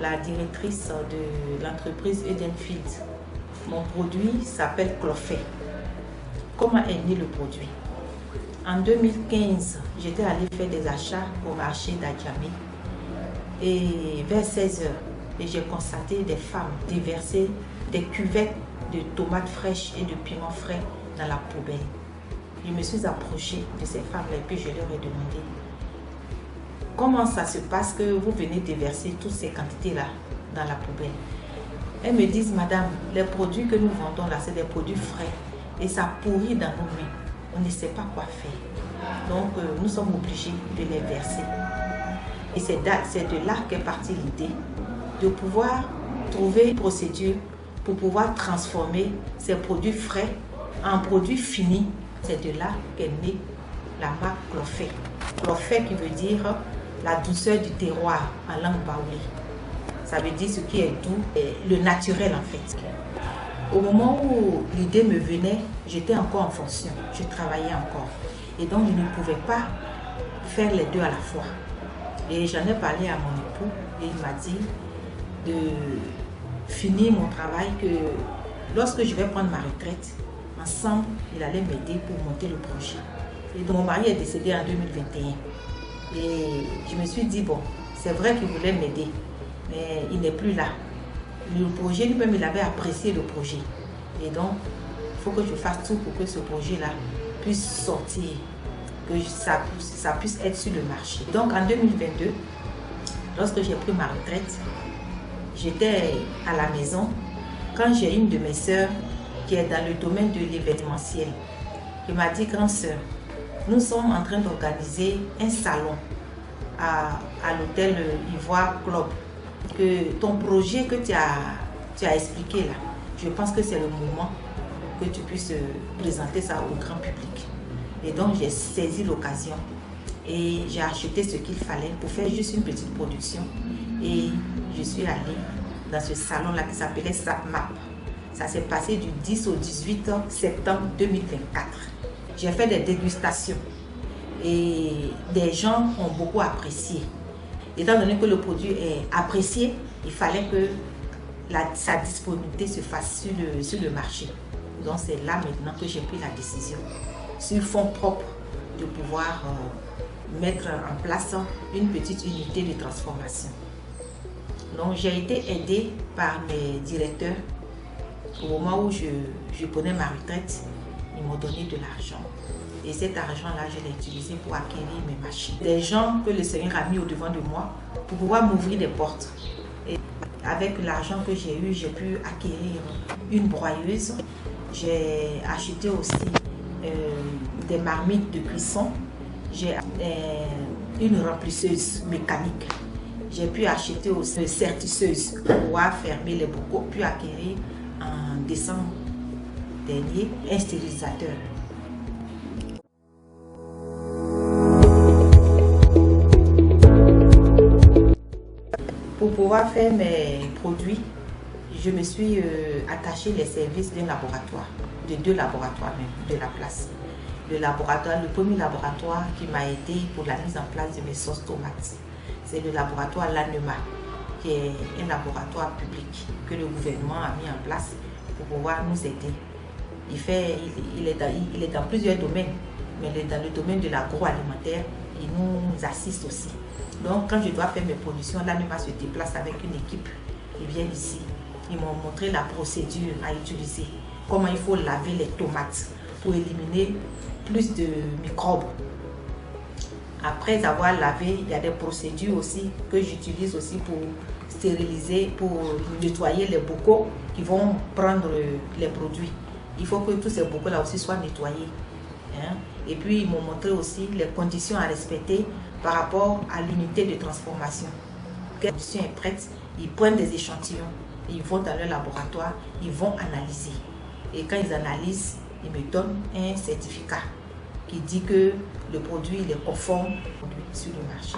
la directrice de l'entreprise Edenfield. Mon produit s'appelle Clofet. Comment est né le produit? En 2015, j'étais allée faire des achats au marché d'Adjamé et vers 16 h, j'ai constaté des femmes déverser des cuvettes de tomates fraîches et de piments frais dans la poubelle. Je me suis approchée de ces femmes-là et puis je leur ai demandé comment ça se passe que vous venez déverser toutes ces quantités-là dans la poubelle. Elles me disent, madame, les produits que nous vendons là, c'est des produits frais et ça pourrit dans nos mains. On ne sait pas quoi faire. Donc, nous sommes obligés de les verser. Et c'est de là qu'est partie l'idée de pouvoir trouver une procédure pour pouvoir transformer ces produits frais en produits finis. C'est de là qu'est née la marque Clofet. Clofet qui veut dire la douceur du terroir en langue baoulée. Ça veut dire ce qui est doux, le naturel en fait. Au moment où l'idée me venait, j'étais encore en fonction, je travaillais encore. Et donc je ne pouvais pas faire les deux à la fois. Et j'en ai parlé à mon époux et il m'a dit de finir mon travail, que lorsque je vais prendre ma retraite, ensemble, il allait m'aider pour monter le projet. Et donc mon mari est décédé en 2021. Et je me suis dit, bon, c'est vrai qu'il voulait m'aider, mais il n'est plus là. Le projet lui-même, il avait apprécié le projet. Et donc, il faut que je fasse tout pour que ce projet-là puisse sortir, que ça puisse être sur le marché. Donc, en 2022, lorsque j'ai pris ma retraite, j'étais à la maison quand j'ai une de mes sœurs qui est dans le domaine de l'événementiel. Elle m'a dit, grande sœur, nous sommes en train d'organiser un salon à l'hôtel Ivoire Club. Que ton projet que tu as expliqué là, je pense que c'est le moment que tu puisses présenter ça au grand public. Et donc j'ai saisi l'occasion et j'ai acheté ce qu'il fallait pour faire juste une petite production. Et je suis allée dans ce salon là qui s'appelait SAPMAP. Ça s'est passé du 10 au 18 septembre 2024. J'ai fait des dégustations et des gens ont beaucoup apprécié. Étant donné que le produit est apprécié, il fallait que sa disponibilité se fasse sur le marché. Donc c'est là maintenant que j'ai pris la décision, sur fonds propres, de pouvoir mettre en place une petite unité de transformation. Donc j'ai été aidée par mes directeurs. Au moment où je prenais ma retraite, ils m'ont donné de l'argent. Et cet argent-là, je l'ai utilisé pour acquérir mes machines. Des gens que le Seigneur a mis au devant de moi pour pouvoir m'ouvrir des portes. Et avec l'argent que j'ai eu, j'ai pu acquérir une broyeuse. J'ai acheté aussi des marmites de cuisson. J'ai une remplisseuse mécanique. J'ai pu acheter aussi une sertisseuse pour pouvoir fermer les bocaux, puis acquérir en décembre dernier un stérilisateur. Pour pouvoir faire mes produits, je me suis attachée les services d'un laboratoire, de 2 laboratoires même, de la place. Le premier laboratoire qui m'a aidé pour la mise en place de mes sauces tomates, c'est le laboratoire l'ANEMA, qui est un laboratoire public que le gouvernement a mis en place pour pouvoir nous aider. Il est dans plusieurs domaines, mais dans le domaine de l'agroalimentaire, il nous assiste aussi. Donc, quand je dois faire mes productions, l'ANEMA se déplace avec une équipe. Ils viennent ici. Ils m'ont montré la procédure à utiliser. Comment il faut laver les tomates pour éliminer plus de microbes. Après avoir lavé, il y a des procédures aussi que j'utilise aussi pour stériliser, pour nettoyer les bocaux qui vont prendre les produits. Il faut que tous ces bocaux-là aussi soient nettoyés. Et puis, ils m'ont montré aussi les conditions à respecter par rapport à l'unité de transformation. Quand la production est prête, ils prennent des échantillons, ils vont dans leur laboratoire, ils vont analyser. Et quand ils analysent, ils me donnent un certificat qui dit que le produit il est conforme sur le marché.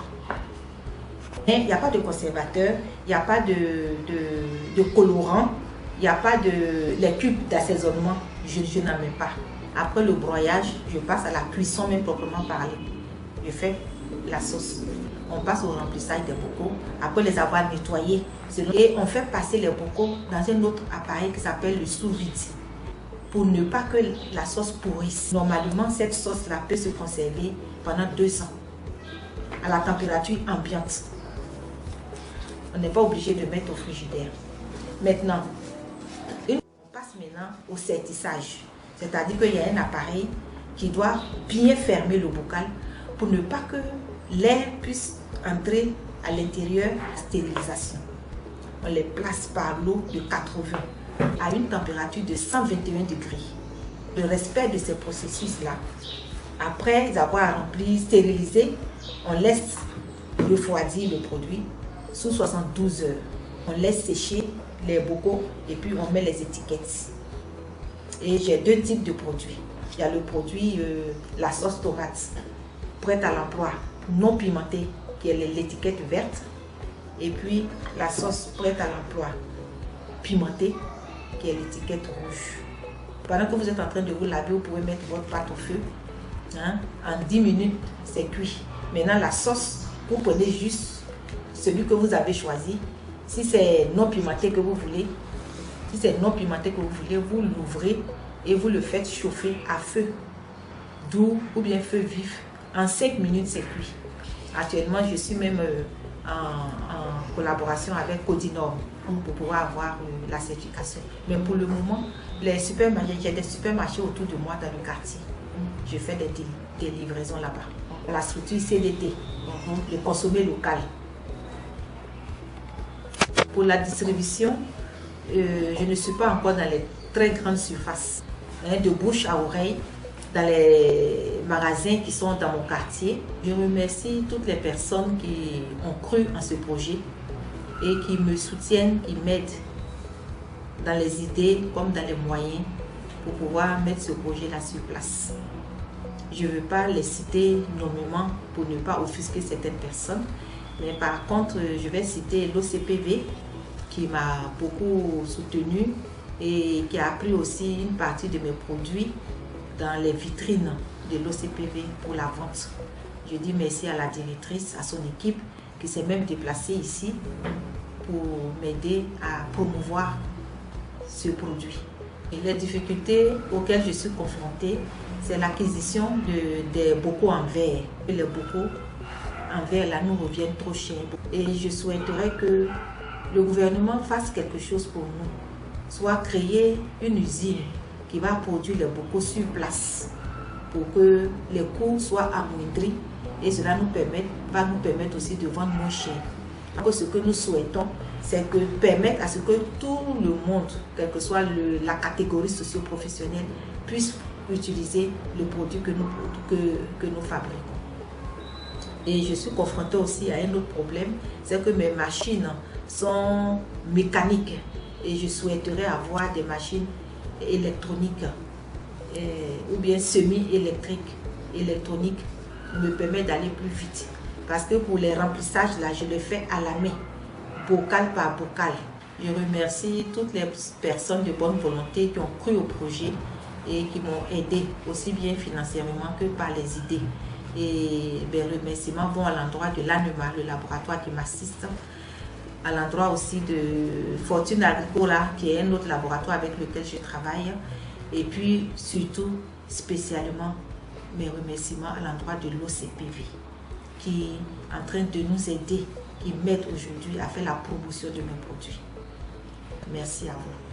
Mais il n'y a pas de conservateur, il n'y a pas de colorant, il n'y a pas les cubes d'assaisonnement, je n'en mets pas. Après le broyage, je passe à la cuisson même proprement parlé. Je fais la sauce. on passe au remplissage des bocaux, après les avoir nettoyés. Et on fait passer les bocaux dans un autre appareil qui s'appelle le sous-vide, pour ne pas que la sauce pourrisse. Normalement, cette sauce-là peut se conserver pendant 2 ans, à la température ambiante. On n'est pas obligé de mettre au frigidaire. Maintenant, on passe maintenant au sertissage. C'est-à-dire qu'il y a un appareil qui doit bien fermer le bocal pour ne pas que l'air puisse entrer à l'intérieur. Stérilisation. On les place par l'eau de 80 à une température de 121 degrés. Le respect de ces processus-là, après avoir rempli, stérilisé, on laisse refroidir le produit sous 72 heures. On laisse sécher les bocaux et puis on met les étiquettes. Et j'ai 2 types de produits. Il y a le produit, la sauce tomate, prête à l'emploi, non pimentée, qui est l'étiquette verte. Et puis la sauce prête à l'emploi, pimentée, qui est l'étiquette rouge. Pendant que vous êtes en train de vous laver, vous pouvez mettre votre pâte au feu. Hein? En 10 minutes, c'est cuit. Maintenant, la sauce, vous prenez juste celui que vous avez choisi. Si c'est non pimenté que vous voulez, vous l'ouvrez et vous le faites chauffer à feu doux ou bien feu vif. En 5 minutes, c'est cuit. Actuellement, je suis même en collaboration avec Codinor pour pouvoir avoir la certification. Mais pour le moment, les supermarchés, j'ai des supermarchés autour de moi dans le quartier. Je fais des livraisons là-bas. La structure CDT, le consommé local. Pour la distribution, je ne suis pas encore dans les très grandes surfaces, de bouche à oreille, dans les magasins qui sont dans mon quartier. Je remercie toutes les personnes qui ont cru en ce projet et qui me soutiennent, qui m'aident dans les idées comme dans les moyens pour pouvoir mettre ce projet-là sur place. Je ne veux pas les citer nommément pour ne pas offusquer certaines personnes, mais par contre, je vais citer l'OCPV qui m'a beaucoup soutenue et qui a pris aussi une partie de mes produits dans les vitrines de l'OCPV pour la vente. Je dis merci à la directrice, à son équipe qui s'est même déplacée ici pour m'aider à promouvoir ce produit. Et les difficultés auxquelles je suis confrontée, c'est l'acquisition des bocaux en verre. Et les bocaux en verre là nous reviennent trop cher. Et je souhaiterais que le gouvernement fasse quelque chose pour nous, soit créer une usine qui va produire les bocaux sur place pour que les coûts soient amoindris et cela va nous permettre aussi de vendre moins cher. Donc, ce que nous souhaitons, c'est que permettre à ce que tout le monde, quelle que soit la catégorie socio-professionnelle, puisse utiliser le produit que nous fabriquons. Et je suis confrontée aussi à un autre problème, c'est que mes machines sont mécaniques et je souhaiterais avoir des machines électroniques ou bien semi-électroniques me permet d'aller plus vite. Parce que pour les remplissages, là, je le fais à la main, bocal par bocal. Je remercie toutes les personnes de bonne volonté qui ont cru au projet et qui m'ont aidé aussi bien financièrement que par les idées. Et les remerciements vont à l'endroit de l'ANEMA, le laboratoire qui m'assiste, à l'endroit aussi de Fortune Agricola, qui est un autre laboratoire avec lequel je travaille. Et puis surtout, spécialement, mes remerciements à l'endroit de l'OCPV, qui est en train de nous aider, qui m'aide aujourd'hui à faire la promotion de mes produits. Merci à vous.